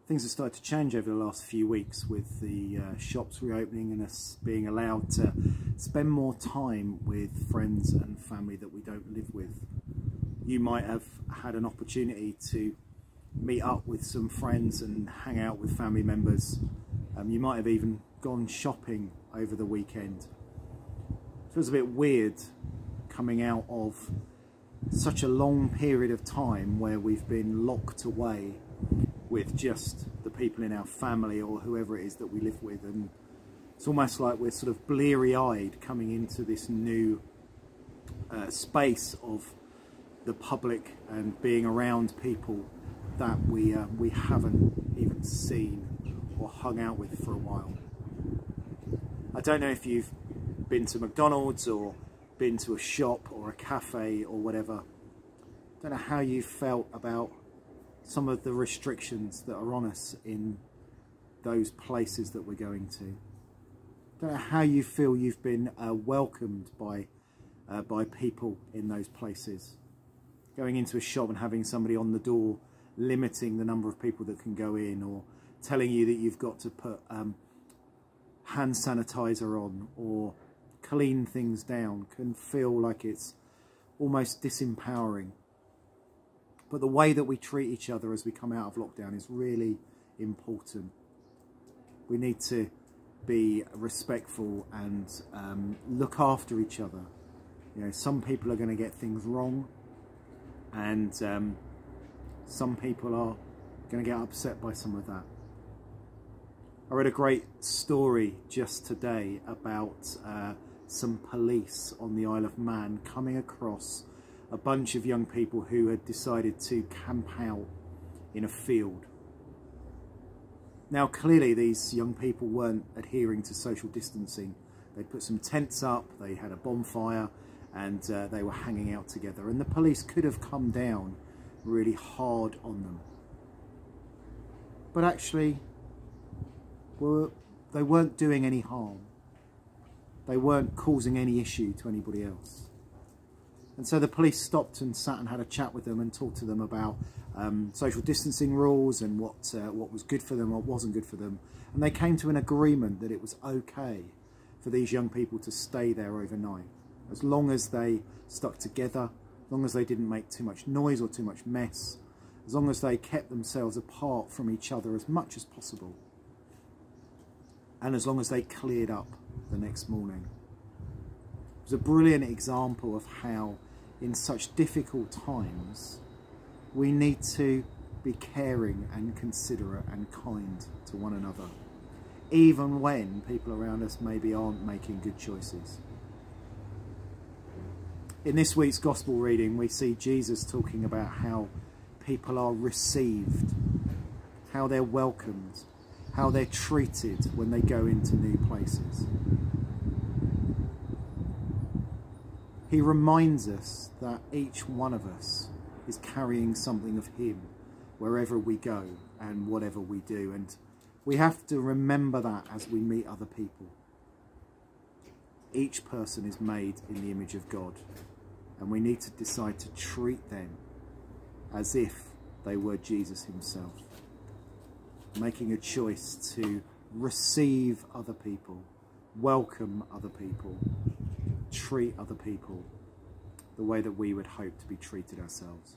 things have started to change over the last few weeks with the shops reopening and us being allowed to spend more time with friends and family that we don't live with. You might have had an opportunity to meet up with some friends and hang out with family members. You might have even gone shopping over the weekend. It feels a bit weird coming out of such a long period of time where we've been locked away with just the people in our family or whoever it is that we live with, and it's almost like we're sort of bleary-eyed coming into this new space of the public and being around people that we haven't even seen or hung out with for a while. I don't know if you've been to McDonald's or been to a shop or a cafe or whatever. I don't know how you felt about some of the restrictions that are on us in those places that we're going to. I don't know how you feel you've been welcomed by people in those places. Going into a shop and having somebody on the door limiting the number of people that can go in, or telling you that you've got to put hand sanitizer on or clean things down, can feel like it's almost disempowering. But the way that we treat each other as we come out of lockdown is really important. We need to be respectful and look after each other. You know, some people are going to get things wrong, and some people are going to get upset by some of that. I read a great story just today about some police on the Isle of Man coming across a bunch of young people who had decided to camp out in a field. Now clearly these young people weren't adhering to social distancing. They'd put some tents up, they had a bonfire, and they were hanging out together, and the police could have come down really hard on them. But actually, they weren't doing any harm. They weren't causing any issue to anybody else. And so the police stopped and sat and had a chat with them and talked to them about social distancing rules and what was good for them, what wasn't good for them. And they came to an agreement that it was okay for these young people to stay there overnight, as long as they stuck together, as long as they didn't make too much noise or too much mess, as long as they kept themselves apart from each other as much as possible, and as long as they cleared up the next morning. It was a brilliant example of how in such difficult times we need to be caring and considerate and kind to one another, even when people around us maybe aren't making good choices. In this week's gospel reading, we see Jesus talking about how people are received, how they're welcomed, how they're treated when they go into new places. He reminds us that each one of us is carrying something of him wherever we go and whatever we do, and we have to remember that as we meet other people. Each person is made in the image of God, and we need to decide to treat them as if they were Jesus himself, making a choice to receive other people, welcome other people, treat other people the way that we would hope to be treated ourselves.